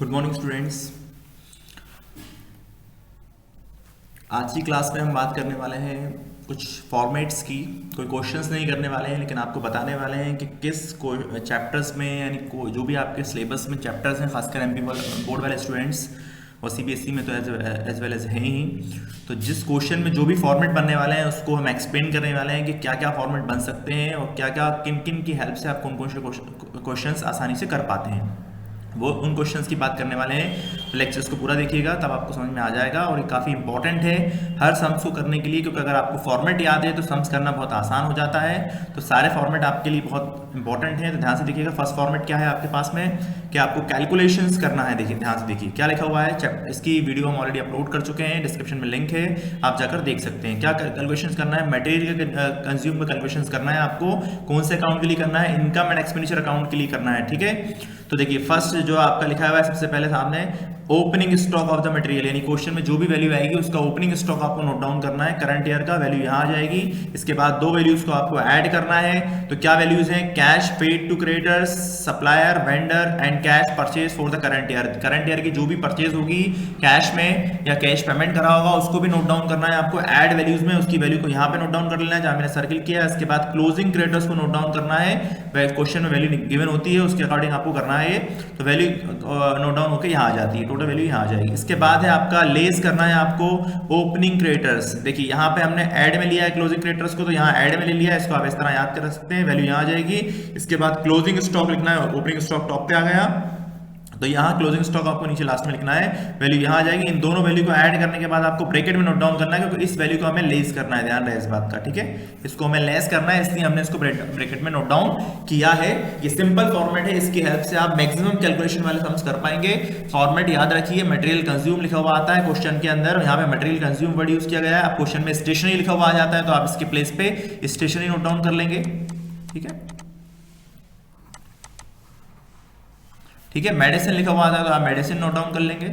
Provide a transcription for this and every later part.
Good morning students. आज की class में हम बात करने वाले हैं कुछ फॉर्मेट्स की। कोई क्वेश्चंस नहीं करने वाले हैं, लेकिन आपको बताने वाले हैं कि किस चैप्टर्स में, यानी जो भी आपके सिलेबस में चैप्टर्स हैं, खासकर एमपी बोर्ड वाले स्टूडेंट्स और सीबीएसई में तो एज वेल एज हैं ही। तो जिस क्वेश्चन में जो भी फॉर्मेट बनने वाले हैं उसको हम एक्सप्लेन करने वाले हैं कि क्या क्या फॉर्मेट बन सकते हैं और क्या क्या किन किन की हेल्प से आप कौन कौन से क्वेश्चंस आसानी से कर पाते हैं, वो उन क्वेश्चंस की बात करने वाले हैं। तो लेक्चर्स को पूरा देखिएगा, तब आपको समझ में आ जाएगा। और ये काफ़ी इंपॉर्टेंट है हर सम्स को करने के लिए, क्योंकि अगर आपको फॉर्मेट याद है तो सम्स करना बहुत आसान हो जाता है। तो सारे फॉर्मेट आपके लिए बहुत इंपॉर्टेंट हैं, तो ध्यान से देखिएगा। फर्स्ट फॉर्मेट क्या है आपके पास में, कि आपको कैलकुलेशंस करना है। देखिए ध्यान से देखिए क्या लिखा हुआ है। इसकी वीडियो हम ऑलरेडी अपलोड कर चुके हैं, डिस्क्रिप्शन में लिंक है, आप जाकर देख सकते हैं। क्या कैलकुलेशंस करना है, मटेरियल कंज्यूम का कैलकुलेशंस करना है आपको। कौन से अकाउंट के लिए करना है, इनकम एंड एक्सपेंडिचर अकाउंट के लिए करना है, ठीक है। तो देखिए फर्स्ट जो आपका लिखा हुआ है सबसे पहले सामने, opening stock of the material, यानी क्वेश्चन में जो भी वैल्यू आएगी उसका ओपनिंग स्टॉक आपको नोट डाउन करना है। करंट ईयर का वैल्यू यहाँ आ जाएगी। इसके बाद दो वैल्यूज को आपको ऐड करना है। तो क्या वैल्यूज हैं, cash paid to creditors, supplier, vendor and cash purchase for the current year. Current year की जो भी परचेज होगी कैश में या कैश पेमेंट करा होगा उसको भी नोट डाउन करना है आपको। ऐड वैल्यूज में उसकी वैल्यू को यहाँ पे नोट डाउन कर लेना है जहाँ मैंने सर्किल किया। इसके बाद क्लोजिंग क्रेडिटर्स को नोट डाउन करना है। क्वेश्चन में वैल्यू गिवन होती है उसके अकॉर्डिंग आपको करना है। तो वैल्यू नोट डाउन होकर यहाँ आ जाती है, टोटल वैल्यू यहाँ आ जाएगी। इसके बाद है आपका लेस करना है आपको ओपनिंग क्रेडिटर्स। देखिए यहाँ पे हमने ऐड में लिया है क्लोजिंग क्रेडिटर्स को, तो यहाँ ऐड में ले लिया है। इसको आप इस तरह याद कर सकते हैं, वैल्यू यहाँ आ जाएगी। इसके बाद क्लोजिंग स्टॉक लिखना है, ओपनिंग स्टॉक टॉप पे आ गया, तो यहाँ क्लोजिंग स्टॉक आपको नीचे लास्ट में लिखना है, वैल्यू यहाँ आ जाएगी। इन दोनों वैल्यू को ऐड करने के बाद आपको ब्रैकेट में नोट डाउन करना है, क्योंकि इस वैल्यू को हमें लेस करना है। ध्यान रहे इस बात का, ठीक है। इसको हमें लेस करना है, इसलिए हमने इसको ब्रैकेट में नोट डाउन किया है। ये सिंपल फॉर्मेट है, इसकी हेल्प से आप मैक्सिमम कैलकुलेशन वाले सम्स कर पाएंगे। फॉर्मेट याद रखिए, मटेरियल कंज्यूम लिखा हुआ आता है क्वेश्चन के अंदर, यहाँ पे मटेरियल कंज्यूम वर्ड यूज किया गया है। अब क्वेश्चन में स्टेशनरी लिखा हुआ आ जाता है, तो आप इसके प्लेस पे स्टेशनरी नोट डाउन कर लेंगे, ठीक है। ठीक है, मेडिसिन लिखा हुआ आता है तो आप मेडिसिन नोट डाउन कर लेंगे।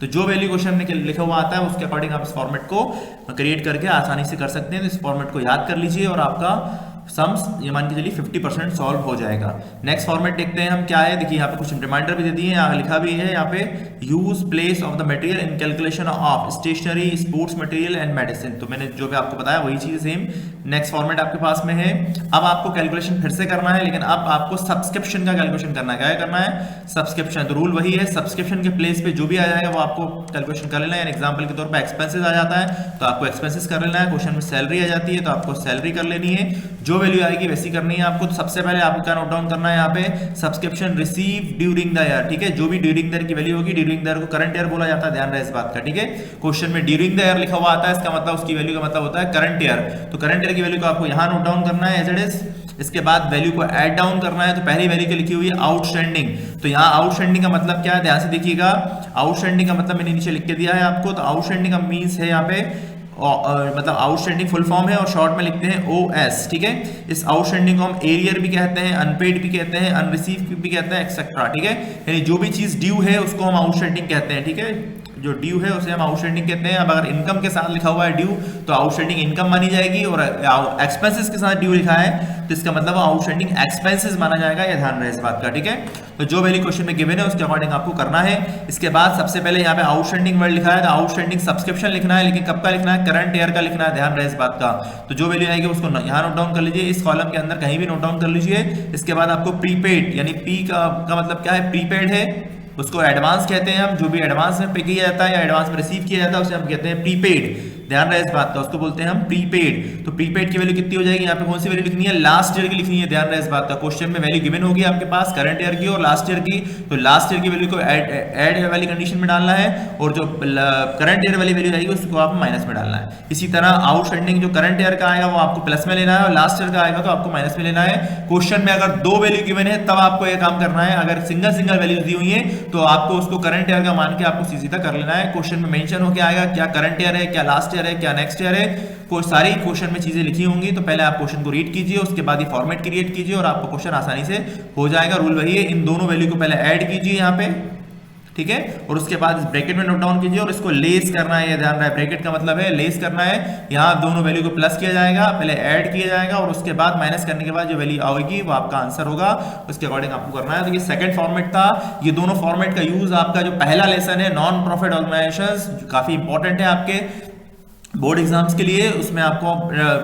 तो जो वैल्यू क्वेश्चन में लिखा हुआ आता है उसके अकॉर्डिंग आप इस फॉर्मेट को क्रिएट करके आसानी से कर सकते हैं। तो इस फॉर्मेट को याद कर लीजिए और आपका सम्स ये मान के चलिए 50% सॉल्व हो जाएगा। नेक्स्ट फॉर्मेट देखते हैं हम क्या है। देखिए यहाँ पे कुछ रिमाइंडर भी दे दिए हैं, लिखा भी है यहाँ पे, use place of the material in calculation of stationery, sports material and medicine. तो मैंने जो भी आपको बताया वही चीज सेम नेक्स्ट फॉर्मेट आपके पास में है। अब आपको कैलकुलेशन फिर से करना है, लेकिन अब आपको सब्सक्रिप्शन का कैलकुलेशन करना है। क्या करना है, सब्सक्रिप्शन। तो रूल वही है, सब्सक्रिप्शन के प्लेस पे जो भी आ जाएगा वो आपको कैलकुलेशन कर लेना है। एग्जाम्पल के तौर पर एक्सपेंसेस आ जाता है तो आपको एक्सपेंसेस कर लेना है। क्वेश्चन में सैलरी आ जाती है तो आपको सैलरी कर लेनी है। जो वैल्यू आएगी वैसी करनी है आपको। तो सबसे पहले आपको क्या नोट डाउन करना है यहाँ पे, subscription receive during the year, ठीक है। जो भी ड्यूरिंग द ईयर की वैल्यू होगी, ड्यूरिंग द ईयर को करंट ईयर बोला जाता है, ध्यान रहे इस बात का, ठीक है। क्वेश्चन में ड्यूरिंग द ईयर लिखा हुआ आता है, इसका मतलब उसकी वैल्यू का मतलब होता है करंट ईयर। तो करंट ईयर की वैल्यू को आपको यहाँ नोट डाउन करना है एज इट इज। इसके बाद वैल्यू को ऐड डाउन करना है। तो पहली वैल्यू की लिखी हुई है आउटस्टैंडिंग। तो यहाँ आउटस्टैंडिंग का मतलब क्या है, ध्यान से देखिएगा। आउटस्टैंडिंग का मतलब मैंने नीचे लिख के दिया है आपको। तो आउटस्टैंडिंग का मींस है यहाँ पे मतलब आउटस्टैंडिंग फुल फॉर्म है और शॉर्ट में लिखते हैं OS, ठीक है। इस आउटस्टैंडिंग को हम एरियर भी कहते हैं, अनपेड भी कहते हैं, अनरिसीव भी कहते हैं, एक्सेट्रा, ठीक है। यानी जो भी चीज ड्यू है उसको हम आउटस्टैंडिंग कहते हैं, ठीक है। जो ड्यू है उसे हम आउटस्टैंडिंग कहते हैं। अब अगर इनकम के साथ लिखा हुआ है ड्यू तो आउटस्टैंडिंग इनकम मानी जाएगी, और एक्सपेंसेस के साथ ड्यू लिखा है तो इसका मतलब आउटस्टैंडिंग एक्सपेंसेस माना जाएगा। यह ध्यान रहे इस बात का, ठीक है। तो जो वैल्यू क्वेश्चन में गिवन है उसके अकॉर्डिंग आपको करना है। इसके बाद सबसे पहले यहाँ पे आउटस्टैंडिंग वर्ड लिखा है तो आउटस्टैंडिंग सब्सक्रिप्शन लिखना है, लेकिन कब का लिखना है, करंट ईयर का लिखना है, ध्यान रहे इस बात का। तो जो वैल्यू आएगी उसको यहाँ नोट डाउन कर लीजिए, इस कॉलम के अंदर कहीं भी नोट डाउन कर लीजिए। इसके बाद आपको प्रीपेड, यानी पी का मतलब क्या है, प्रीपेड है, उसको एडवांस कहते हैं हम। जो भी एडवांस में पे किया जाता है या एडवांस में रिसीव किया जाता है उसे हम कहते हैं प्रीपेड, ध्यान रहे इस बात का, उसको बोलते हैं हम प्रीपेड। तो प्रीपेड की वैल्यू कितनी हो जाएगी, यहाँ पे कौन सी वैल्यू लिखनी है, लास्ट ईयर की लिखनी है, ध्यान रहे इस बात का। क्वेश्चन में वैल्यू गिवन होगी आपके पास करंट ईयर की और लास्ट ईयर की, तो लास्ट ईयर की वैल्यू को ऐड वाली कंडीशन में डालना है, और जो करंट ईयर वाली वैल्यू आएगी उसको आप माइनस में डालना है। इसी तरह आउटस्टैंडिंग जो करंट ईयर का आएगा वो आपको प्लस में लेना है, और लास्ट ईयर का आएगा तो आपको माइनस में लेना है। क्वेश्चन में अगर दो वैल्यू गिवन है तब आपको ये काम करना है, अगर सिंगल सिंगल वैल्यूज दी हुई है तो आपको उसको करंट ईयर का मान के आपको सीधा कर लेना है। क्वेश्चन में मेंशन होकर आएगा क्या करंट ईयर है, क्या लास्ट ईयर है, क्या नेक्स्ट ईयर है, कोई सारी क्वेश्चन में चीजें लिखी होंगी। तो पहले आप क्वेश्चन को रीड कीजिए, उसके बाद ये फॉर्मेट क्रिएट कीजिए और आपको क्वेश्चन आसानी से हो जाएगा। रूल वही है, इन दोनों वैल्यू को पहले ऐड कीजिए यहाँ पे, ठीक है, और उसके बाद इस ब्रैकेट में नोट डाउन कीजिए और इसको लेस करना है, ये ध्यान रहे, ब्रैकेट का मतलब है लेस करना है। यहाँ दोनों वैल्यू को प्लस किया जाएगा, पहले ऐड किया जाएगा और उसके बाद माइनस करने के बाद जो वैल्यू आएगी वो आपका आंसर होगा, उसके अकॉर्डिंग आपको करना है। तो ये सेकंड फॉर्मेट था। ये दोनों फॉर्मेट का यूज आपका जो पहला लेसन है नॉन प्रॉफिट ऑर्गेनाइजेशंस, काफी इंपॉर्टेंट है आपके बोर्ड एग्जाम्स के लिए, उसमें आपको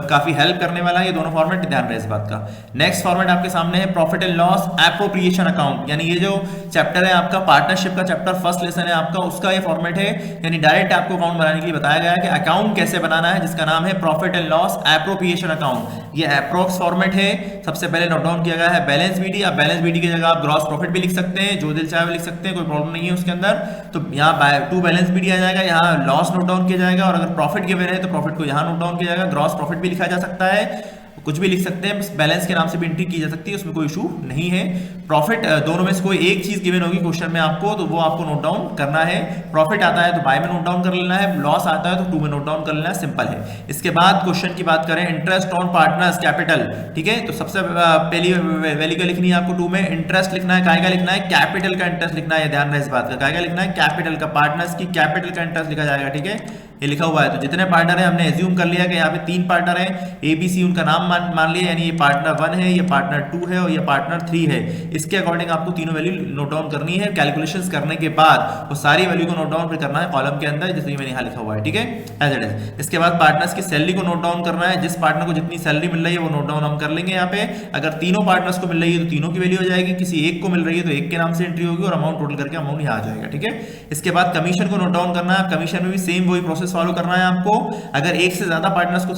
काफी हेल्प करने वाला है ये दोनों फॉर्मेट, ध्यान रहे इस बात का। नेक्स्ट फॉर्मेट आपके सामने है profit and loss appropriation account, यानी ये जो चैप्टर है आपका पार्टनरशिप का चैप्टर फर्स्ट लेसन है आपका, उसका ये फॉर्मेट है। यानी डायरेक्ट आपको अकाउंट बनाने के लिए बताया गया है कि अकाउंट कैसे बनाना है, जिसका नाम है profit and loss appropriation account. ये अप्रोक्स फॉर्मेट है। सबसे पहले नोट डाउन किया गया है बैलेंस बीडी। अब बैलेंस बीडी की जगह आप ग्रॉस प्रॉफिट भी लिख सकते हैं, जो दिल चाहे लिख सकते हैं, कोई प्रॉब्लम नहीं है उसके अंदर। तो यहाँ टू बैलेंस बीडी आ जाएगा, यहाँ लॉस नोट डाउन किया जाएगा, और अगर प्रॉफिट गिवन है तो प्रॉफिट को यहाँ नोट डाउन किया जाएगा। ग्रॉस प्रॉफिट भी लिखा जा सकता है, कुछ भी लिख सकते हैं, बैलेंस के नाम से भी एंट्री की जा सकती है, उसमें कोई इशू नहीं है। प्रॉफिट दोनों में से कोई एक चीज गिवन होगी क्वेश्चन में आपको, तो वो आपको नोट डाउन करना है। प्रॉफिट आता है तो बाय में नोट डाउन कर लेना है, लॉस आता है तो टू में नोट डाउन कर लेना है, सिंपल है। इसके बाद क्वेश्चन की बात करें, इंटरेस्ट ऑन पार्टनर्स कैपिटल, ठीक है। तो सबसे पहली वैल्यू क्या लिखनी है आपको, टू में इंटरेस्ट लिखना है, काय का लिखना है, कैपिटल का इंटरेस्ट लिखना है, ध्यान रहे इस बात का, काय का लिखना है, कैपिटल का, पार्टनर्स की कैपिटल का इंटरेस्ट लिखा जाएगा, ठीक है, ये लिखा हुआ है। तो जितने पार्टनर है हमने एज्यूम कर लिया कि यहाँ पे 3 पार्टनर हैं, एबीसी उनका नाम मान लिया, यानी ये पार्टनर 1 है, ये पार्टनर 2 है और ये पार्टनर 3 है। इसके अकॉर्डिंग आपको तीनों वैल्यू नोट डाउन करनी है। कैलकुलेशंस करने के बाद वो सारी वैल्यू को नोट डाउन फिर करना है कॉलम के अंदर, जैसे मैंने यहाँ लिखा हुआ है, ठीक है, एज इट इज। इसके बाद पार्टनर्स की सैलरी को नोट डाउन करना है, जिस पार्टनर को जितनी सैलरी मिल रही है वो नोट डाउन हम कर लेंगे यहाँ पे। अगर तीनों पार्टनर्स को मिल रही है तो तीनों की वैल्यू हो जाएगी, किसी एक को मिल रही है तो एक के नाम से एंट्री होगी और अमाउंट टोटल करके अमाउंट यहाँ आ जाएगा, ठीक है। इसके बाद कमीशन को नोट डाउन करना है। कमीशन में भी सेम वही प्रोसेस फॉलो करना है आपको। अगर एक से ज्यादा पार्टनर्स को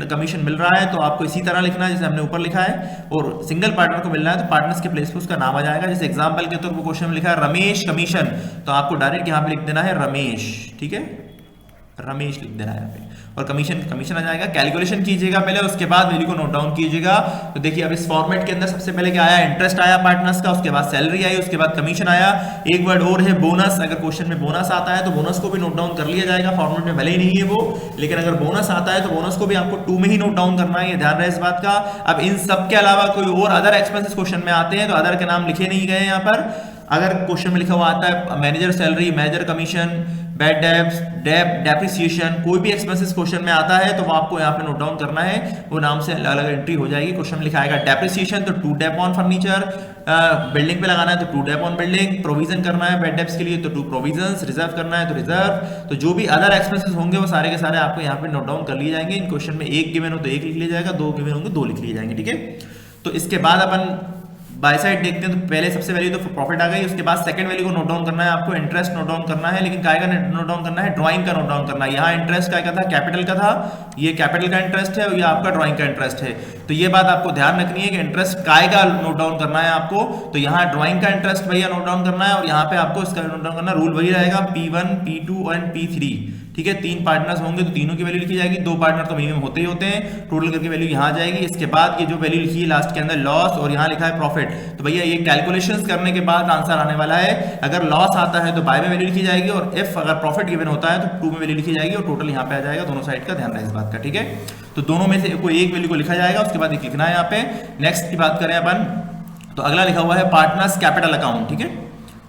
कमीशन मिल रहा है तो आपको इसी तरह लिखना है जैसे हमने ऊपर लिखा है, और सिंगल पार्टनर को मिल रहा है तो पार्टनर्स के प्लेस पे उसका नाम आ जाएगा। जैसे एग्जांपल के तौर पर क्वेश्चन में लिखा है रमेश कमीशन, तो आपको डायरेक्ट यहाँ पे लिख देना है रमेश, ठीक है, रमेश लिख देना है यहाँ पे, और कमीशन आ जाएगा। कैलकुलेशन कीजिएगा पहले, उसके बाद वैल्यू को नोट डाउन कीजिएगा। तो देखिए अब इस फॉर्मेट के अंदर सबसे पहले क्या आया, इंटरेस्ट आया पार्टनर्स का, उसके बाद सैलरी आई, उसके बाद कमीशन आया। एक वर्ड और है बोनस। अगर क्वेश्चन में बोनस आता है तो बोनस को भी नोट डाउन कर लिया जाएगा, फॉर्मेट में भले ही नहीं है वो, लेकिन अगर बोनस आता है तो बोनस को भी आपको 2 में ही नोट डाउन करना है, ये ध्यान रहे इस बात का। अब इन सब के अलावा कोई और अदर एक्सपेंसेस क्वेश्चन में आते हैं तो अदर के नाम लिखे नहीं गए यहाँ पर। अगर क्वेश्चन में लिखा हुआ आता है manager salary, manager commission, bad debts, depreciation, कोई भी एक्सपेंसेस क्वेश्चन में आता है तो वो आपको यहाँ पे नोट डाउन करना है, वो नाम से अलग अलग एंट्री हो जाएगी। क्वेश्चन में लिखा आएगा डेप्रिसिएशन तो 2 डेप ऑन फर्नीचर, बिल्डिंग पे लगाना है तो 2 डेप ऑन बिल्डिंग, प्रोविजन करना है बैड डेब्ट्स के लिए तो 2 प्रोविजंस, रिजर्व करना है तो रिजर्व। तो जो भी अदर एक्सपेंसेस होंगे वो सारे के सारे आपको यहाँ पे नोट डाउन कर लिए जाएंगे। इन क्वेश्चन में एक गिवन हो तो एक लिख लिया जाएगा, 2 गिवन होंगे 2 लिख लिए जाएंगे, ठीक है। तो इसके बाद अपन बाय साइड देखते हैं। तो पहले सबसे वैल्यू तो प्रॉफिट आ गई, उसके बाद सेकंड वैल्यू को नोट डाउन करना है आपको, इंटरेस्ट नोट डाउन करना है, लेकिन काय का नोट डाउन करना है, ड्राइंग का नोट डाउन करना है। यहाँ इंटरेस्ट काय का था, कैपिटल का था, ये कैपिटल का इंटरेस्ट है और ये आपका ड्राइंग का इंटरेस्ट है। तो ये बात आपको ध्यान रखनी है कि इंटरेस्ट काय का नोट डाउन करना है आपको, तो यहाँ ड्राइंग का इंटरेस्ट भैया नोट डाउन करना है, और यहाँ पे आपको इसका नोट डाउन करना, रूल वही रहेगा P1, P2 और P3, ठीक है। 3 पार्टनर्स होंगे तो तीनों की वैल्यू लिखी जाएगी, 2 पार्टनर तो मिनिमम होते ही होते हैं, टोटल करके वैल्यू यहाँ आ जाएगी। इसके बाद ये जो वैल्यू लिखी है लास्ट के अंदर लॉस, और यहाँ लिखा है प्रॉफिट, तो भैया ये कैलकुलेशंस करने के बाद आंसर आने वाला है। अगर लॉस आता है तो बाय में वैल्यू लिखी जाएगी, और इफ अगर प्रॉफिट गिवन होता है तो 2 में वैल्यू लिखी जाएगी, और टोटल यहाँ पे आ जाएगा। दोनों साइड का ध्यान रहे इस बात का, ठीक है। तो दोनों में से कोई एक वैल्यू को लिखा जाएगा, उसके बाद एक लिखना है यहाँ पे। नेक्स्ट की बात करें अपन, तो अगला लिखा हुआ है पार्टनर्स कैपिटल अकाउंट, ठीक है।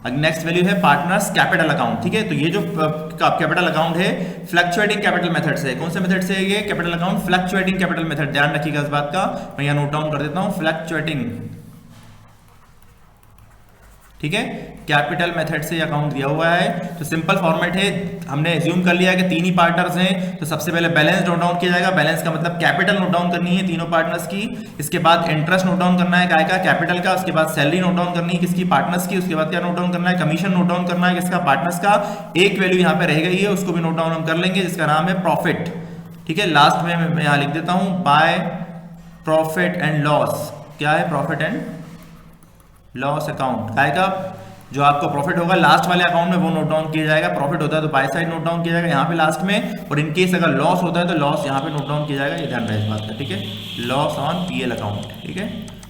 नेक्स्ट वैल्यू है पार्टनर्स कैपिटल अकाउंट, ठीक है। तो ये जो कैपिटल अकाउंट है फ्लक्चुएटिंग कैपिटल मेथड से, कौन से मेथड से है ये capital account, fluctuating capital method, ध्यान रखिएगा इस बात का। मैं यहाँ नोट डाउन कर देता हूँ, फ्लक्चुएटिंग, ठीक है, कैपिटल मेथड से अकाउंट दिया हुआ है। तो सिंपल फॉर्मेट है, हमने एज्यूम कर लिया कि 3 ही पार्टनर्स हैं, तो सबसे पहले बैलेंस नोट डाउन किया जाएगा। बैलेंस का मतलब कैपिटल नोट डाउन करनी है तीनों पार्टनर्स की। इसके बाद इंटरेस्ट नोट डाउन करना है काय का, कैपिटल का। उसके बाद सैलरी नोट डाउन करनी है किसकी, पार्टनर्स की। उसके बाद क्या नोट डाउन करना है, कमीशन नोट डाउन करना है किसका, पार्टनर्स का। एक वैल्यू यहाँ पे रह गई है, उसको भी नोट डाउन हम कर लेंगे, जिसका नाम है प्रॉफिट, ठीक है। लास्ट में मैं यहाँ लिख देता हूँ बाय प्रॉफिट एंड लॉस, क्या है, प्रॉफिट एंड लॉस अकाउंट, काय का जो आपको प्रॉफिट होगा लास्ट वाले अकाउंट में वो नोट डाउन किया जाएगा। प्रॉफिट होता है तो बाय साइड नोट डाउन किया जाएगा यहाँ पे लास्ट में, और इन केस अगर लॉस होता है तो लॉस यहाँ पे नोट डाउन किया जाएगा, ये ध्यान रहे इस बात का, ठीक है। लॉस ऑन पीएल अकाउंट, ठीक है,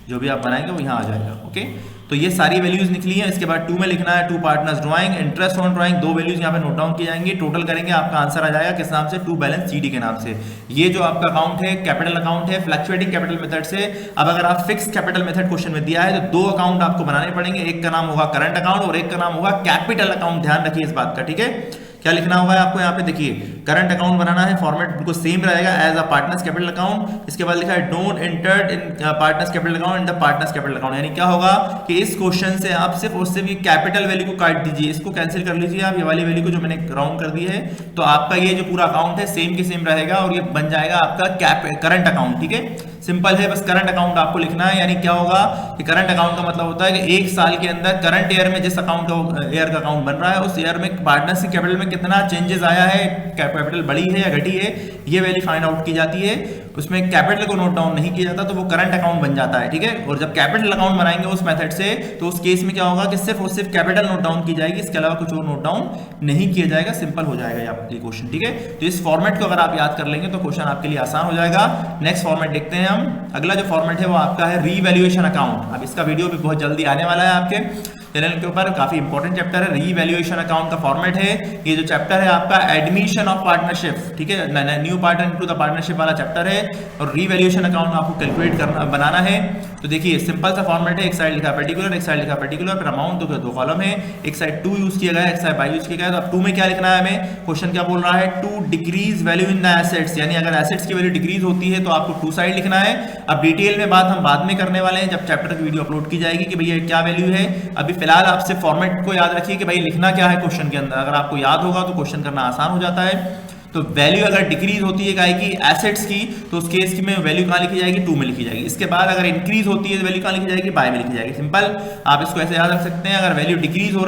जो भी आप बनाएंगे वो यहाँ आ जाएगा। ओके, तो ये सारी वैल्यूज निकली हैं। इसके बाद 2 में लिखना है 2 partners drawing, interest on drawing, 2 values यहाँ पे नोट डाउन की जाएंगी। टोटल करेंगे आपका आंसर आ जाएगा किस नाम से, टू बैलेंस CD के नाम से। ये जो आपका अकाउंट है कैपिटल अकाउंट है फ्लक्चुएटिंग कैपिटल मेथड से। अब अगर आप फिक्स कैपिटल मेथड क्वेश्चन में दिया है तो 2 अकाउंट आपको बनाने पड़ेंगे, एक का नाम होगा करंट अकाउंट और एक का नाम होगा कैपिटल अकाउंट। ध्यान रखिए इस बात का, ठीक है। क्या लिखना होगा आपको यहाँ पे, देखिए करंट अकाउंट बनाना है, फॉर्मेट बिल्कुल सेम रहेगा as a partners capital account. इसके बाद लिखा है don't entered in partners capital account in the partners capital account. यानी क्या होगा कि इस क्वेश्चन से आप सिर्फ और सिर्फ ये कैपिटल वैल्यू को काट दीजिए, इसको कैंसिल कर लीजिए आप, ये वाली वैल्यू को जो मैंने राउंड कर दी है, तो आपका ये जो पूरा अकाउंट है सेम के सेम रहेगा और ये बन जाएगा आपका करंट अकाउंट। ठीक है, सिंपल है, बस करंट अकाउंट आपको लिखना है। यानी क्या होगा कि करंट अकाउंट का मतलब होता है कि एक साल के अंदर करंट ईयर में जिस अकाउंट का ईयर का अकाउंट बन रहा है उस ईयर में पार्टनरशिप कैपिटल में कितना चेंजेस आया है, कैपिटल बढ़ी है या घटी है, ये वैल्यू फाइंड आउट की जाती है। उसमें कैपिटल को नोट डाउन नहीं किया जाता तो वो करंट अकाउंट बन जाता है। ठीक है, और जब कैपिटल अकाउंट बनाएंगे उस मेथड से तो उस केस में क्या होगा कि सिर्फ और सिर्फ कैपिटल नोट डाउन की जाएगी, इसके अलावा कुछ और नोट डाउन नहीं किया जाएगा। सिंपल हो जाएगा आपके क्वेश्चन। ठीक है, तो इस फॉर्मेट को अगर आप याद कर लेंगे तो क्वेश्चन आपके लिए आसान हो जाएगा। नेक्स्ट फॉर्मेट देखते हैं हम। अगला जो फॉर्मेट है वो आपका है रीवैल्यूएशन अकाउंट। अब इसका वीडियो भी बहुत जल्दी आने वाला है आपके चैनल के ऊपर, काफी इंपॉर्टेंट चैप्टर है। रीवैल्यूएशन अकाउंट का फॉर्मेट है ये जो चैप्टर है आपका एडमिशन ऑफ पार्टनरशिप। ठीक है, new partner into the partnership वाला चैप्टर है और रीवैल्यूएशन अकाउंट आपको कैलकुलेट करना बनाना है। तो देखिए सिंपल सा फॉर्मेट है, एक साइड लिखा पर्टिकुलर, एक साइड लिखा पर्टिकुलर, फिर अमाउंट तो 2 कॉलम है, एक साइड 2 यूज किया गया है, एक साइड बाय यूज किया गया है। तो अब 2 में क्या लिखना है हमें, क्वेश्चन क्या बोल रहा है, to decrease value in the assets, यानी अगर एसेट्स की वैल्यू डिक्रीज होती है तो आपको 2 साइड लिखना है। अब डिटेल में बात हम बाद में करने वाले हैं जब चैप्टर की वीडियो अपलोड की जाएगी कि भैया क्या वैल्यू है। अभी फिलहाल आपसे फॉर्मेट को याद रखिए कि भाई लिखना क्या है क्वेश्चन के अंदर। अगर आपको याद होगा तो क्वेश्चन करना आसान हो जाता है। तो वैल्यू अगर डिक्रीज होती है गाय की एसेट्स की तो उस केस में वैल्यू कहां लिखी जाएगी, 2 में लिखी जाएगी। इसके बाद अगर इंक्रीज होती है तो वैल्यू कहां लिखी जाएगी, बाय में लिखी जाएगी। सिंपल, आप इसको ऐसे याद रख सकते हैं। अगर वैल्यू डिक्रीज हो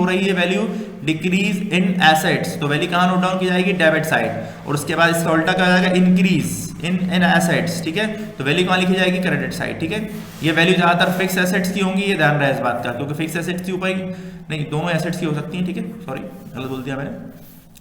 रही है वैल्यू डिक्रीज इन एसेट्स तो वैल्यू कहां नोट डाउन की जाएगी, डेबिट साइड। और उसके बाद इसका उल्टा क्या जाएगा, इंक्रीज इन एसेट्स। ठीक है, तो वैल्यू कहां लिखी जाएगी, क्रेडिट साइड। ठीक है, ये वैल्यू ज्यादातर फिक्स एसेट्स की होंगी, ये ध्यान रहे इस बात का, क्योंकि फिक्स एसेट्स की ऊपर नहीं दोनों एसेट्स की हो सकती है। ठीक है, सॉरी गलत बोल दिया मैंने।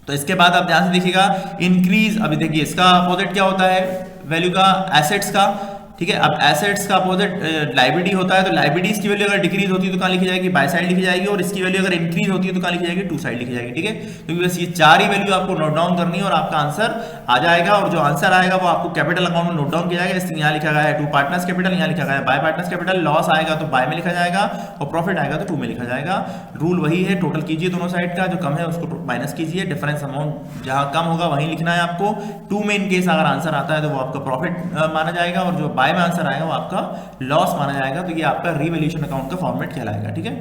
तो इसके बाद आप ध्यान से देखिएगा इंक्रीज, अभी देखिए इसका अपोजिट क्या होता है वैल्यू का, एसेट्स का। ठीक है, अब एसेट्स का अपोजिट लायबिलिटी होता है, तो लायबिलिटीज की वैल्यू अगर डिक्रीज होती है तो कहां लिखी जाएगी, बाय साइड लिखी जाएगी, और इसकी वैल्यू अगर इंक्रीज होती है तो कहां लिखी जाएगी, 2 साइड लिखी जाएगी। ठीक है, क्योंकि बस ये 4 ही वैल्यू आपको नोट डाउन करनी है और आपका आंसर आ जाएगा। और जो आंसर आएगा वो आपको कैपिटल अकाउंट में नोट डाउन किया जाएगा। इसलिए यहाँ लिखा गया है 2 पार्टनर्स कैपिटल, यहाँ लिखा गया है बाय पार्टनर्स कैपिटल। लॉस आएगा तो बाय में लिखा जाएगा और प्रॉफिट आएगा तो 2 में लिखा जाएगा। रूल वही है, टोटल कीजिए दोनों साइड का, जो कम है उसको माइनस कीजिए, डिफरेंस अमाउंट जहां कम होगा वहीं लिखना है आपको। 2 में इन केस अगर आंसर आता है तो वो आपका प्रॉफिट माना जाएगा और जो बाय में आंसर आएगा वो आपका लॉस माना जाएगा। तो ये आपका रीवैल्यूएशन अकाउंट का फॉर्मेट कहलाएगा। ठीक है,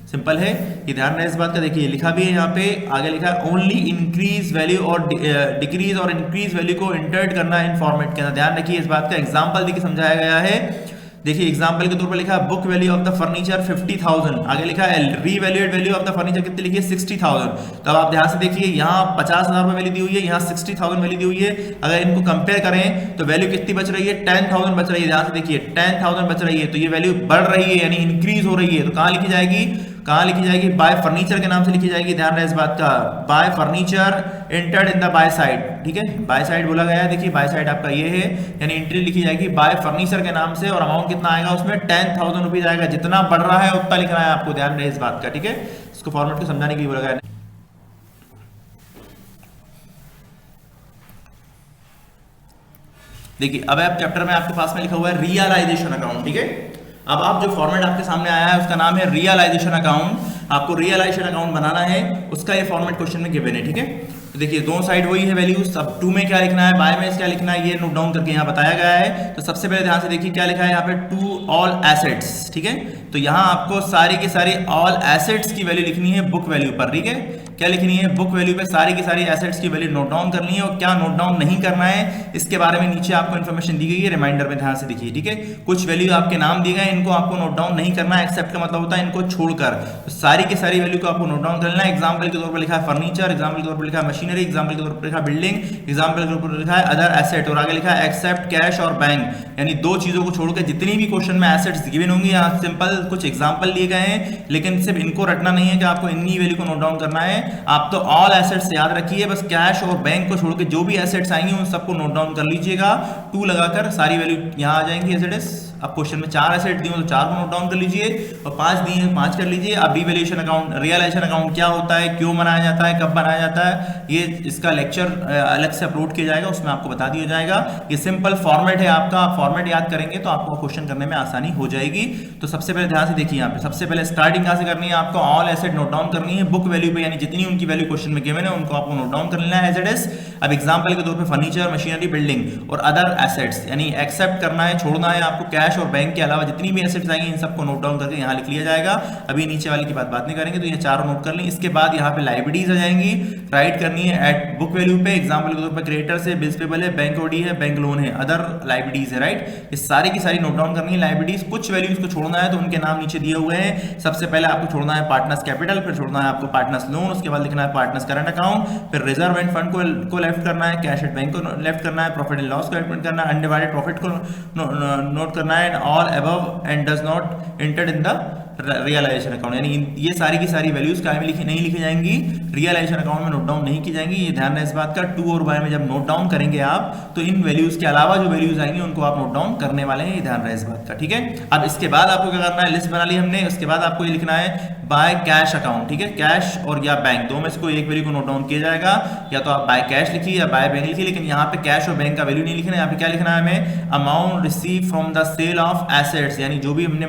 सिंपल है, ये ध्यान रहे इस बात का। देखिए लिखा भी है यहाँ पे, आगे लिखा है ओनली इंक्रीज वैल्यू और डिक्रीज और इंक्रीज वैल्यू को इंटर्ट करना इन फॉर्मेट के अंदर। ध्यान रखिए इस बात का, एग्जांपल देके समझाया गया है। देखिए एग्जांपल के तौर पर लिखा है book value of the furniture 50,000, आगे लिखा है re-evaluate value of the furniture कितनी लिखी है, 60,000। तो अब आप ध्यान से देखिए यहाँ 50,000 रुपए वैल्यू दी हुई है, यहाँ 60,000 वैल्यू दी हुई है। अगर इनको कंपेयर करें तो वैल्यू कितनी बच रही है, 10,000 बच रही है। ध्यान से देखिए 10,000 बच रही है, तो ये वैल्यू बढ़ रही है यानी इंक्रीज हो रही है। तो कहां लिखी जाएगी, कहां लिखी जाएगी, बाय फर्नीचर के नाम से लिखी जाएगी। ध्यान रहे इस बात का, bye furniture entered in the by side. ठीक है, बाय साइड बोला गया है, देखिए बाय साइड आपका ये है, यानी एंट्री लिखी जाएगी बाय फर्नीचर के नाम से और अमाउंट कितना आएगा उसमें 10,000 रुपीज आएगा। जितना बढ़ रहा है उतना लिखना है आपको, ध्यान रहे इस बात का। ठीक है, इसको फॉर्मेट को समझाने के लिए बोला गया है। देखिए अब आप चैप्टर में आपके पास में लिखा हुआ है रियलाइजेशन अकाउंट। ठीक है, अब आप जो फॉर्मेट आपके सामने आया है उसका नाम है रियलाइजेशन अकाउंट। आपको रियलाइजेशन अकाउंट बनाना है, उसका ये फॉर्मेट क्वेश्चन में गिवन है। ठीक है, तो देखिए दोनों साइड वही है वैल्यूज। अब 2 में क्या लिखना है, बाय में क्या लिखना है, ये नोट डाउन करके यहाँ बताया गया है। तो सबसे पहले ध्यान से देखिए क्या लिखा है यहाँ पे, टू ऑल एसेट्स। ठीक है, तो यहाँ आपको सारी की सारी ऑल एसेट्स की वैल्यू लिखनी है बुक वैल्यू पर। ठीक है, क्या लिखनी है, बुक वैल्यू पे सारी की सारी एसेट्स की वैल्यू नोट डाउन करनी है और क्या नोट डाउन नहीं करना है इसके बारे में नीचे आपको इन्फॉर्मेशन दी गई है, रिमाइंडर में ध्यान से देखिए। ठीक है, कुछ वैल्यू आपके नाम दिए गए, इनको आपको नोट डाउन नहीं करना है, एक्सेप्ट का मतलब होता है इनको छोड़कर। तो सारी की सारी वैल्यू को आपको नोट डाउन करना है। एग्जाम्पल के तौर पर लिखा है फर्नीचर, एग्जाम्पल के तौर पर लिखा है मशीनरी, एग्जाम्पल के तौर पर लिखा है बिल्डिंग, एग्जाम्पल के तौर पर लिखा है अदर एसेट और आगे लिखा है एक्सेप्ट कैश और बैंक। यानी 2 चीजों को छोड़कर जितनी भी क्वेश्चन में एसेट्स गिवन होंगी, यहाँ सिंपल कुछ एग्जाम्पल लिए गए हैं, लेकिन सिर्फ इनको रटना नहीं है कि आपको इन्हीं वैल्यू को नोट डाउन करना है। आप तो ऑल एसेट्स याद रखिए, बस कैश और बैंक को छोड़ के जो भी एसेट्स आएंगे उन सबको नोट डाउन कर लीजिएगा। 2 लगाकर सारी वैल्यू यहाँ आ जाएंगी एज इट इज। अब क्वेश्चन में 4 एसेट दिए हो तो 4 को नोट डाउन कर लीजिए, और 5 दिए हैं 5 कर लीजिए। अब रिवैल्यूएशन अकाउंट, रियलाइजेशन अकाउंट क्या होता है, क्यों बनाया जाता है, कब बनाया जाता है, ये इसका लेक्चर अलग से अपलोड किया जाएगा, उसमें आपको बता दिया जाएगा। ये सिंपल फॉर्मेट है आपका, आप फॉर्मेट याद करेंगे तो आपको क्वेश्चन करने में आसानी हो जाएगी। तो सबसे पहले ध्यान से देखिए, यहाँ पे सबसे पहले स्टार्टिंग कहाँ से करनी है, आपको ऑल एसेट नोट डाउन करनी है बुक वैल्यू पे, यानी जितनी उनकी वैल्यू क्वेश्चन में गिवन है उनको आपको नोट डाउन कर लेना है एज इट इज। अब एग्जांपल के तौर पे फर्नीचर, मशीनरी, बिल्डिंग और अदर एसेट्स, यानी एक्सेप्ट करना है, छोड़ना है आपको कैश और बैंक के अलावा जितनी भी एसेट्स आएंगे इन सबको नोट डाउन करके यहाँ लिख लिया जाएगा। अभी नीचे वाली की बात नहीं करेंगे, तो ये चारों नोट कर लें। इसके बाद यहाँ पे लाइबिलिटीज आ जाएंगी, राइट करनी है एट बुक वैल्यू पे। एग्जांपल के तौर पे क्रेडिटर्स है, बिल्स पेबल है, बैंक ओडी है, बैंक लोन है, अदर लाइबिलिटीज है, राइट। ये सारी की सारी नोट डाउन करनी है लाइबिलिटीज। कुछ वैल्यूज को छोड़ना है तो उनके नाम नीचे दिए हुए हैं। सबसे पहले आपको छोड़ना है पार्टनर्स कैपिटल, फिर छोड़ना है आपको पार्टनर्स लोन, उसके बाद लिखना है पार्टनर्स करंट अकाउंट, फिर रिजर्व एंड फंड को लेफ्ट करना है, कैश एट बैंक को लेफ्ट करना है, प्रॉफिट एंड लॉस को लेफ्ट करना है, अनडिवाइडेड प्रॉफिट को नोट करना है, all above and does not entered in the realisation account. यानी ये सारी की सारी वैल्यूज क्या में नहीं लिखी जाएंगी, रियलाइजेशन अकाउंट में नोट डाउन नहीं की जाएंगी। ये ध्यान है इस बात का। टू और बाय में जब नोट डाउन करेंगे आप तो इन वैल्यूज के अलावा जो वैल्यूज आएंगी उनको आप नोट डाउन करने वाले हैं, ये ध्यान रहे इस बात का, ठीक है। अब इसके बाद आपको क्या करना है, लिस्ट बना ली हमने, उसके बाद आपको ये लिखना है बाय कैश अकाउंट, ठीक है। कैश और या बैंक दो में से कोई एक वैल्यू को नोट डाउन किया जाएगा, या तो आप बाय कैश लिखिए या बाय बैंक लिखिए, लेकिन यहाँ पे कैश और बैंक का वैल्यू नहीं लिखना है। यहाँ पे क्या लिखना है हमें, amount receive from the sale of assets, यानी जो भी हमने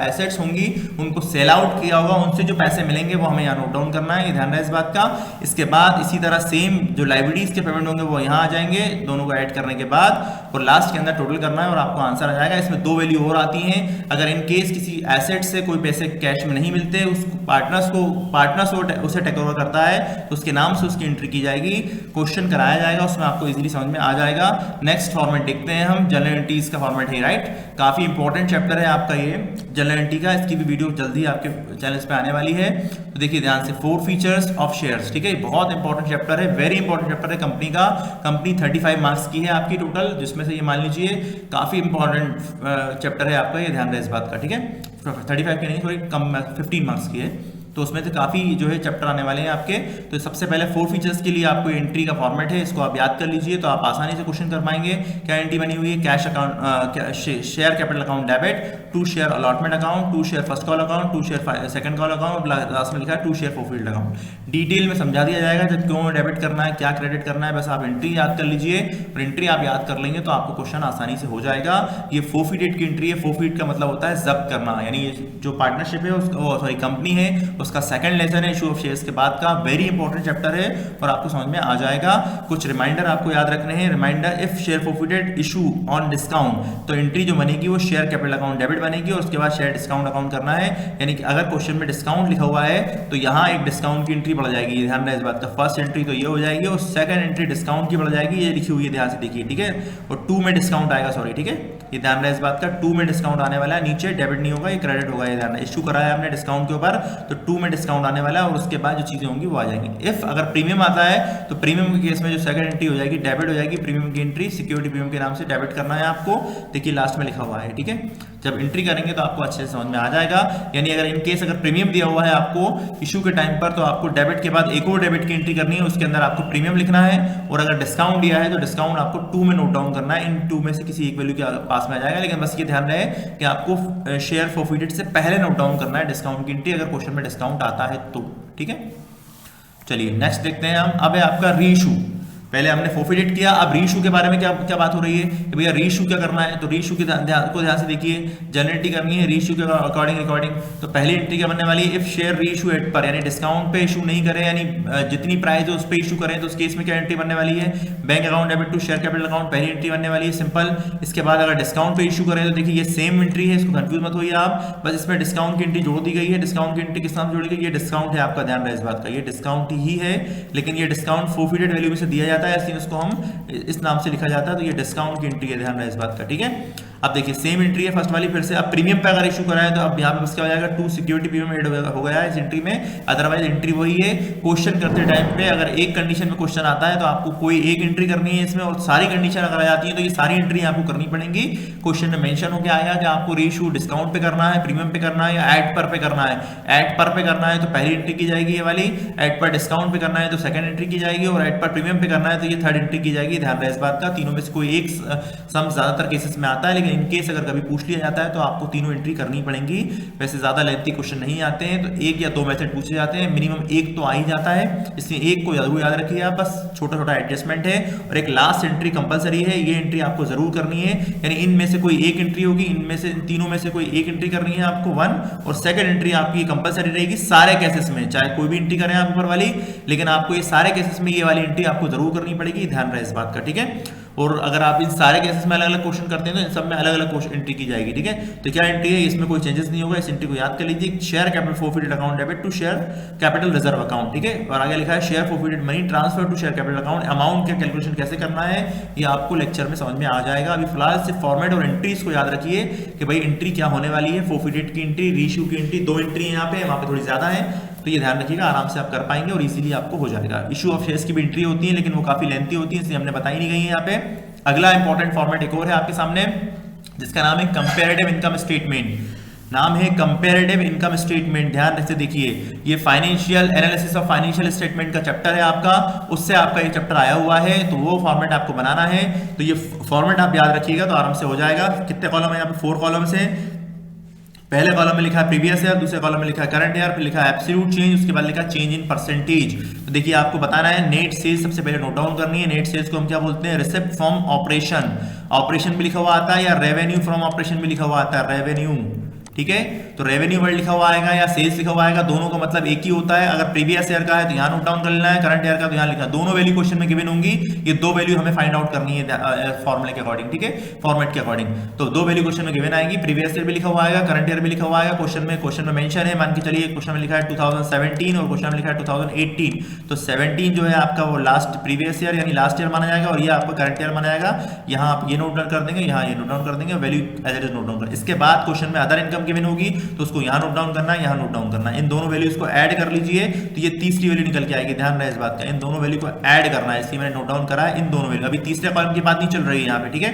एसेट्स होंगी उनको सेल आउट किया होगा, उनसे जो पैसे मिलेंगे वो हमें यहाँ नोट डाउन करना है, ये ध्यान रहे इस बात का। इसके बाद इसी तरह सेम जो लाइबिलिटीज के पेमेंट होंगे वो यहाँ आ जाएंगे, दोनों को ऐड करने के बाद, और लास्ट के अंदर टोटल करना है और आपको आंसर आ जाएगा। इसमें दो वैल्यू और आती हैं, अगर इन केस किसी एसेट से कोई पैसे कैश में नहीं मिलते, उस पार्टनर्स उसे टेक ओवर करता है तो उसके नाम से उसकी एंट्री की जाएगी, क्वेश्चन कराया जाएगा, उसमें आपको इजीली समझ में आ जाएगा। नेक्स्ट फॉर्मेट देखते हैं हम, जनरल एंट्रीज का फॉर्मेट है, राइट। काफी इंपॉर्टेंट चैप्टर है आपका ये जनरल एंट्री का, इसकी भी वीडियो जल्दी आपके चैनल पे आने वाली है। तो देखिए ध्यान से, 4 फीचर्स ऑफ शेयर्स, ठीक है, बहुत इंपॉर्टेंट चैप्टर है, वेरी इंपॉर्टेंट चैप्टर है कंपनी का। कंपनी 35 मार्क्स की है आपकी टोटल, जिसमें से ये मान लीजिए काफी इंपॉर्टेंट चैप्टर है आपका, ये ध्यान रहे इस बात का, ठीक है। 35 की नहीं, सॉरी कम 15 मार्क्स की है, तो उसमें से काफी जो है चैप्टर आने वाले हैं आपके। तो सबसे पहले 4 फीचर्स के लिए आपको एंट्री का फॉर्मेट है, इसको आप याद कर लीजिए तो आप आसानी से क्वेश्चन कर पाएंगे। क्या एंट्री बनी हुई है, cash account, share capital account debit, 2 share allotment account, 2 share first call account, 2 share second call account, last में लिखा है 2 शेयर फॉरफील्ड अकाउंट। डिटेल में समझा दिया जाएगा जब क्यों डेबिट करना है, क्या क्रेडिट करना है, बस आप एंट्री याद कर लीजिए, और एंट्री आप याद कर लेंगे तो आपको क्वेश्चन आसानी से हो जाएगा। ये फोरफीट की एंट्री है, फोरफीट का मतलब होता है जब्त करना, यानी जो पार्टनरशिप है उसका, सॉरी कंपनी है उसका second lesson issue of shares के बाद का, वेरी इंपॉर्टेंट चैप्टर है और आपको समझ में आ जाएगा। कुछ रिमाइंडर आपको याद रखने हैं। Reminder, if share forfeited issue on discount, तो एंट्री जो बनेगी वो शेयर कैपिटल अकाउंट डेबिट बनेगी, और उसके बाद शेयर डिस्काउंट अकाउंट करना है। यानी कि अगर क्वेश्चन में डिस्काउंट लिखा हुआ है तो यहाँ एक डिस्काउंट की एंट्री बढ़ जाएगी, ध्यान रहे इस बात का। फर्स्ट एंट्री तो ये हो जाएगी और सेकंड एंट्री डिस्काउंट की बढ़ जाएगी, ये लिखी हुई है, ध्यान से देखिए, ठीक है। और 2 में डिस्काउंट आएगा, सॉरी, ठीक है, ये ध्यान रहे इस बात का। 2 में डिस्काउंट आने वाला है, नीचे डेबिट नहीं होगा, ये क्रेडिट होगा, ये ध्यान, इशू कराया हमने डिस्काउंट के ऊपर तो 2 में डिस्काउंट आने वाला है, और उसके बाद जो चीजें होंगी वो आ जाएंगी। इफ अगर प्रीमियम आता है तो प्रीमियम के केस में जो सेकंड एंट्री हो जाएगी डेबिट हो जाएगी, प्रीमियम की एंट्री सिक्योरिटी प्रीमियम के नाम से डेबिट करना है आपको, देखिए लास्ट में लिखा हुआ है, ठीक है। जब एंट्री करेंगे तो आपको अच्छे से समझ में आ जाएगा। यानी अगर इन केस अगर प्रीमियम दिया हुआ है आपको इशू के टाइम पर, तो आपको डेबिट के बाद एक और डेबिट की एंट्री करनी है, उसके अंदर आपको प्रीमियम लिखना है, और अगर डिस्काउंट दिया है तो डिस्काउंट आपको 2 में नोट डाउन करना है, इन 2 में से किसी एक वैल्यू के पास में आ जाएगा। लेकिन बस ये ध्यान रहे कि आपको शेयर फॉरफीटेड से पहले नोट डाउन करना है डिस्काउंट की एंट्री, अगर क्वेश्चन में डिस्काउंट आता है तो, ठीक है। चलिए नेक्स्ट देखते हैं हम। अब है आपका रीइशू। पहले हमने फॉरफीटेड किया, अब रीइशू के बारे में क्या बात हो रही है कि भैया रीइशू क्या करना है। तो रीइशू के ध्यान से देखिए, जनरेटी करनी है रीइशू के अकॉर्डिंग। तो पहली एंट्री क्या बनने वाली है, इफ शेयर रीइशू एट पर, यानी डिस्काउंट पे इशू नहीं करें, यानी जितनी प्राइस है उस पर इशू करें, तो उस केस में क्या एंट्री बनने वाली है, bank account debit to share capital account, पहली एंट्री बनने वाली है, सिंपल। इसके बाद अगर डिस्काउंट पे इशू करें तो देखिए ये सेम एंट्री है, इसको कंफ्यूज मत होइए आप, बस इसमें डिस्काउंट की एंट्री जोड़ दी गई है। डिस्काउंट की एंट्री किस नाम से जोड़ी गई, ये डिस्काउंट है आपका, ध्यान रहे इस बात का, ये डिस्काउंट ही है, लेकिन ये डिस्काउंट फॉरफीटेड वैल्यू में से दिया जाता है, इसलिए उसको हम इस नाम से लिखा जाता है। तो ये डिस्काउंट की एंट्री है, ध्यान रहे इस बात का, ठीक है। अब देखिए सेम एंट्री है फर्स्ट वाली, फिर से अब प्रीमियम पे अगर इशू कराए तो अब यहाँ पे क्या हो जाएगा, 2 सिक्योरिटी प्रीमियम ऐड हो गया है इस एंट्री में, अदरवाइज एंट्री वही है। क्वेश्चन करते टाइम पे अगर एक कंडीशन में क्वेश्चन आता है तो आपको कोई एक एंट्री करनी है इसमें, और सारी कंडीशन अगर आ जाती है तो ये सारी एंट्री आपको करनी पड़ेंगी। क्वेश्चन में मेंशन हो गया आएगा कि आपको रीइशू डिस्काउंट पे करना है, प्रीमियम पे करना है, या एड पर पे करना है। एड पर पे करना है तो पहली एंट्री की जाएगी ये वाली, एड पर डिस्काउंट पे करना है तो सेकंड एंट्री की जाएगी, और एड पर प्रीमियम पे करना है तो ये थर्ड एंट्री की जाएगी। ध्यान रहे इस बात का, तीनों में से कोई एक सम ज्यादातर केसेस में आता है, लेकिन इन केस अगर कभी पूछ लिया जाता है तो आपको तीनों एंट्री करनी पड़ेंगी। वैसे ज्यादा लेंथी क्वेश्चन नहीं आते हैं, तो एक या दो मेथड पूछे जाते हैं, मिनिमम एक तो आ ही जाता है, इसलिए एक को जरूर याद रखिए आप, बस छोटा छोटा एडजस्टमेंट है। और एक लास्ट एंट्री कंपलसरी है, ये एंट्री आपको जरूर करनी है, यानी इनमें से कोई एक एंट्री होगी, इनमें से इन तीनों में से कोई एक एंट्री करनी है आपको 1, और सेकंड एंट्री आपकी कंपलसरी रहेगी सारे केसेस में, चाहे कोई भी एंट्री करें आप ऊपर वाली, लेकिन आपको ये सारे केसेस में ये वाली एंट्री आपको जरूर करनी पड़ेगी, ध्यान रहे इस बात का, ठीक है। और अगर आप इन सारे केसेस में अलग अलग क्वेश्चन करते हैं तो इन सब में अलग अलग एंट्री की जाएगी, ठीक है। तो क्या एंट्री है, इसमें कोई चेंजेस नहीं होगा, इस एंट्री को याद कर लीजिए। Share capital forfeited account debit to share capital reserve account, ठीक है। और आगे लिखा है share forfeited money transfer to share capital account. Amount का कैलकुलेशन कैसे करना है ये आपको लेक्चर में समझ में आ जाएगा। अभी फिलहाल सिर्फ फॉर्मेट और एंट्रीज को याद रखिए कि भाई एंट्री क्या होने वाली है। फोरफिटेड की एंट्री, रीइश्यू की एंट्री, दो एंट्री है यहाँ पे, वहाँ पे थोड़ी ज्यादा है, तो ये ध्यान रखिएगा, आराम से आप कर पाएंगे और इजीली आपको हो जाएगा। इशू ऑफ शेयर्स की भी एंट्री होती है, लेकिन वो काफी लेंथी होती है, इसलिए हमने बताई नहीं गई है यहाँ पे। अगला इंपॉर्टेंट फॉर्मेट एक और है आपके सामने, जिसका नाम है कंपैरेटिव इनकम स्टेटमेंट। नाम है कंपैरेटिव इनकम स्टेटमेंट। ध्यान से देखिए, ये financial analysis of financial statement का चैप्टर है आपका, उससे आपका ये चैप्टर आया हुआ है, तो वो फॉर्मेट आपको बनाना है। तो ये फॉर्मेट आप याद रखिएगा तो आराम से हो जाएगा। कितने कॉलम है यहाँ पे, 4 कॉलम्स है। पहले कॉलम में लिखा है प्रीवियस ईयर, दूसरे कॉलम में लिखा है करंट ईयर, फिर लिखा है एब्सोल्यूट चेंज, उसके बाद लिखा है चेंज इन परसेंटेज। तो देखिए आपको बताना है नेट सेल्स सबसे पहले नोट डाउन करनी है। नेट सेल्स को हम क्या बोलते हैं, रिसिप्ट फ्रॉम ऑपरेशन। ऑपरेशन भी लिखा हुआ आता है या रेवेन्यू फ्रॉम ऑपरेशन भी लिखा हुआ आता है, रेवेन्यू, ठीक है। तो रेवेन्यू वर्ड लिखा हुआ आएगा या सेल्स लिखा हुआ आएगा, दोनों का मतलब एक ही होता है। अगर प्रीवियस ईयर का है तो यहाँ नोट डाउन कर लेना है, करंट ईयर का तो यहाँ लिखा, दोनों वैल्यू क्वेश्चन में गिवन होंगी। ये दो वैल्यू हमें फाइंड आउट करनी है फॉर्मूले के अकॉर्डिंग, ठीक है, फॉर्मेट के अकॉर्डिंग। तो दो वैल्यू क्वेश्चन में गिवन आएगी, प्रीवियस ईयर भी लिखा हुआ आएगा, करंट ईयर भी लिखा हुआ आएगा। क्वेश्चन में मेंशन है, मान के चलिए क्वेश्चन में लिखा है 2017 और क्वेश्चन में लिखा है 2018। तो 17 जो है आपका वो लास्ट प्रीवियस ईयर यानी लास्ट ईयर माना जाएगा, और ये आपका करंट ईयर माना जाएगा। यहाँ आप ये नोट डाउन कर देंगे, यहाँ ये नोट डाउन कर देंगे, value as it is note down कर। इसके बाद क्वेश्चन में अदर इनकम गिवन होगी, तो उसको यहाँ नोट डाउन करना है, यहाँ नोट डाउन करना है। इन दोनों वैल्यूज को ऐड कर लीजिए तो ये तीसरी वैल्यू निकल के आएगी। ध्यान रहे इस बात का, इन दोनों वैल्यू को ऐड करना है, इसलिए मैंने नोट डाउन करा है इन दोनों वैल्यू। अभी तीसरे कॉलम की बात नहीं चल रही है यहाँ पे, ठीक है।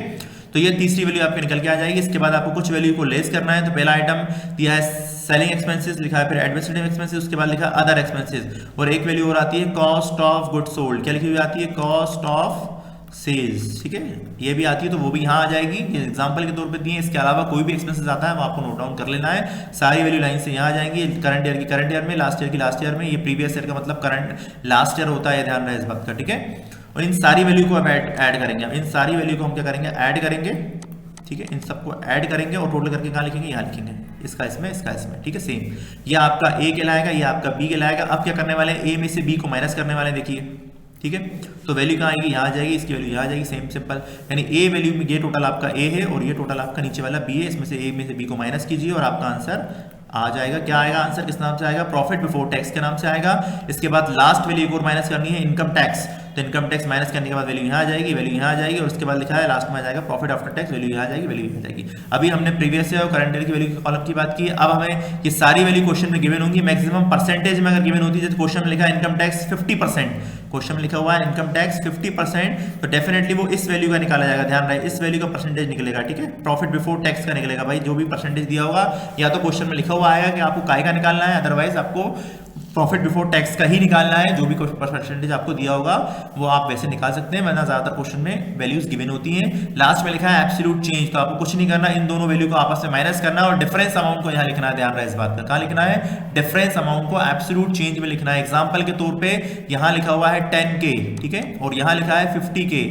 तो ये तीसरी वैल्यू आपके निकल के आ जाएगी। इसके बाद आपको कुछ वैल्यू को लेस करना है। तो पहला आइटम दिया है सेलिंग एक्सपेंसेस, लिखा है फिर एडमिनिस्ट्रेटिव एक्सपेंसेस, उसके बाद लिखा है अदर एक्सपेंसेस, और एक वैल्यू और आती है कॉस्ट ऑफ गुड्स सोल्ड। क्या लिखी हुई आती है, कॉस्ट ऑफ सेल्स, ठीक है, ये भी आती है, तो वो भी यहाँ आ जाएगी, ये एग्जांपल के तौर पे दिए। इसके अलावा कोई भी एक्सपेंसेस आता है वो आपको नोट डाउन कर लेना है। सारी वैल्यू लाइन से यहाँ आ जाएंगी, करंट ईयर की करंट ईयर में, लास्ट ईयर की लास्ट ईयर में। ये प्रीवियस ईयर का मतलब करंट लास्ट ईयर होता है, ध्यान रहे इस बात का, ठीक है। और इन सारी वैल्यू को अब ऐड करेंगे, अब इन सारी वैल्यू को हम क्या करेंगे, ऐड करेंगे, ठीक है। इन सबको ऐड करेंगे और टोटल करके कहाँ लिखेंगे, यहाँ लिखेंगे, इसका इसमें, इसका इसमें, ठीक है। सेम ये आपका ए कहलाएगा, ये आपका बी कहलाएगा। अब क्या करने वाले हैं, ए में से बी को माइनस करने वाले हैं, देखिए, ठीक है। तो वैल्यू कहाँ आएगी, यहाँ आ जाएगी, इसकी वैल्यू यहाँ आ जाएगी, सेम सिंपल। यानी ए वैल्यू में ये टोटल आपका ए है और ये टोटल आपका नीचे वाला बी है, इसमें से ए में से बी को माइनस कीजिए और आपका आंसर आ जाएगा। क्या आएगा आंसर, किस नाम से आएगा, प्रॉफिट बिफोर टैक्स के नाम से आएगा। इसके बाद लास्ट वैल्यू एक और माइनस करनी है, इनकम टैक्स। तो इनकम टैक्स माइनस करने के बाद वैल्यू यहाँ आ जाएगी, वैल्यू यहाँ आ जाएगी, और उसके बाद लिखा है लास्ट में आ जाएगा प्रॉफिट आफ्टर टैक्स, वैल्यू यहाँ आ जाएगी, वैल्यू यहाँ आ जाएगी। अभी हमने प्रीवियस ईयर और करंट ईयर की वैल्यू के कॉलम की बात की। अब हमें ये सारी वैल्यू क्वेश्चन में गिवन होंगी। मैक्सिमम परसेंटेज में अगर गिवन होती है, तो क्वेश्चन में लिखा है इनकम टैक्स 50%, क्वेश्चन में लिखा हुआ है इनकम टैक्स 50%, तो डेफिनेटली वो इस वैल्यू का निकाला जाएगा। ध्यान रहे इस वैल्यू का परसेंटेज निकलेगा, ठीक है। प्रॉफिट बिफोर टैक्स का निकलेगा, भाई जो भी परसेंटेज दिया होगा, या तो क्वेश्चन में लिखा हुआ आएगा कि आपको काय का निकालना है, अदरवाइज आपको प्रॉफिट बिफोर टैक्स का ही निकालना है। जो भी परसेंटेज आपको दिया होगा वो आप वैसे निकाल सकते हैं, वरना ज्यादातर क्वेश्चन में वैल्यूज गिवन होती हैं। लास्ट में लिखा है एब्सोल्यूट चेंज, तो आपको कुछ नहीं करना, इन दोनों वैल्यू को आपस में माइनस करना और डिफरेंस अमाउंट को यहाँ लिखना है। ध्यान रहे इस बात का, कहाँ लिखना है, डिफरेंस अमाउंट को एब्सोल्यूट चेंज में लिखना है। एग्जांपल के तौर पे यहाँ लिखा हुआ है 10K, ठीक है, और यहाँ लिखा है 50K,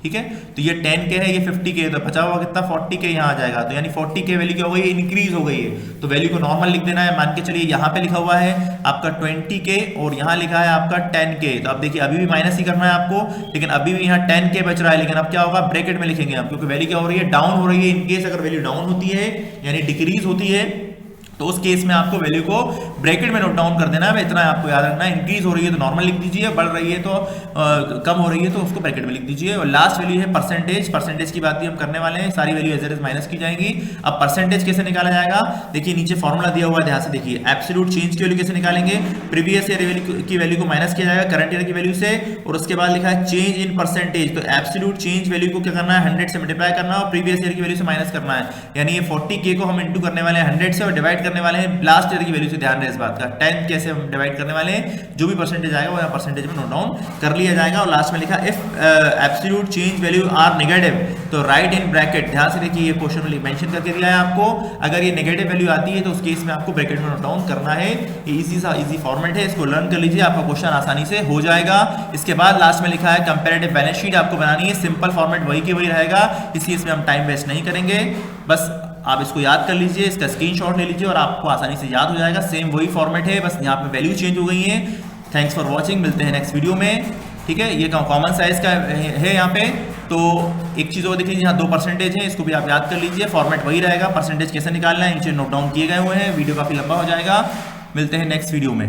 ठीक है। तो ये 10K है, ये 50K है, तो बचा हुआ कितना 40K यहाँ आ जाएगा। तो यानी 40K वैल्यू क्या हो गई, इंक्रीज हो गई है। तो वैल्यू को नॉर्मल लिख देना है। मान के चलिए यहाँ पे लिखा हुआ है आपका 20K और यहाँ लिखा है आपका 10K। तो अब देखिए अभी भी माइनस ही करना है आपको, लेकिन अभी भी यहाँ 10K बच रहा है। लेकिन अब क्या होगा, ब्रैकेट में लिखेंगे आप, क्योंकि वैल्यू क्या हो रही है, डाउन हो रही है। इनकेस अगर वैल्यू डाउन होती है यानी डिक्रीज होती है, तो उस केस में आपको वैल्यू को ब्रैकेट में नोट डाउन कर देना है। इतना आपको याद रखना है, इंक्रीज हो रही है तो नॉर्मल लिख दीजिए, बढ़ रही है तो कम हो रही है तो उसको ब्रैकेट में लिख दीजिए। और लास्ट वैल्यू है परसेंटेज। परसेंटेज की बात भी हम करने वाले हैं, सारी value as it is minus की जाएगी। अब परसेंटेज कैसे निकाला जाएगा, देखिए नीचे फॉर्मूला दिया हुआ है, ध्यान से देखिए। एब्सोल्यूट चेंज की वैल्यू कैसे निकालेंगे, प्रीवियस ईयर की वैल्यू को माइनस किया जाएगा करंट ईयर की वैल्यू से, और उसके बाद लिखा है चेंज इन परसेंटेज। तो एब्सोल्यूट चेंज वैल्यू को क्या करना है, 100 से मल्टीप्लाई करना और प्रीवियस ईयर की वैल्यू से माइनस करना है। यानी ये 40K को हम इंटू करने वाले हैं 100 से और डिवाइड डिवाइड करने वाले हैं लास्ट ईयर की वैल्यू से, ध्यान रहे इस बात का। 10 कैसे हम डिवाइड करने वाले हैं, जो भी परसेंटेज आएगा वो यहाँ परसेंटेज में नोट डाउन कर लिया जाएगा। और लास्ट में लिखा if absolute change value are negative तो राइट इन ब्रैकेट, ध्यान से देखिए ये क्वेश्चन में मेंशन करके दिया है आपको, अगर ये नेगेटिव वैल्यू आती है तो उस केस में आपको ब्रैकेट में नोट डाउन करना है। ये इजी फॉर्मेट है, इसको लर्न कर लीजिए, आपका क्वेश्चन आसानी से हो जाएगा। इसके बाद लास्ट में लिखा है कंपैरेटिव बैलेंस शीट आपको बनानी है, सिंपल फॉर्मेट वही की वही रहेगा, इसलिए इसमें हम टाइम वेस्ट नहीं करेंगे। बस आप इसको याद कर लीजिए, इसका स्क्रीनशॉट ले लीजिए और आपको आसानी से याद हो जाएगा। सेम वही फॉर्मेट है, बस यहाँ पे वैल्यू चेंज हो गई है। थैंक्स फॉर वॉचिंग, मिलते हैं नेक्स्ट वीडियो में। ठीक है, ये कॉमन साइज का है यहाँ पे। तो एक चीज़ और देख लीजिए, यहाँ 2 परसेंटेज है, इसको भी आप याद कर लीजिए, फॉर्मेट वही रहेगा। परसेंटेज कैसे निकालना है नीचे नोट डाउन किए गए हुए हैं, वीडियो काफ़ी लंबा हो जाएगा। मिलते हैं नेक्स्ट वीडियो में।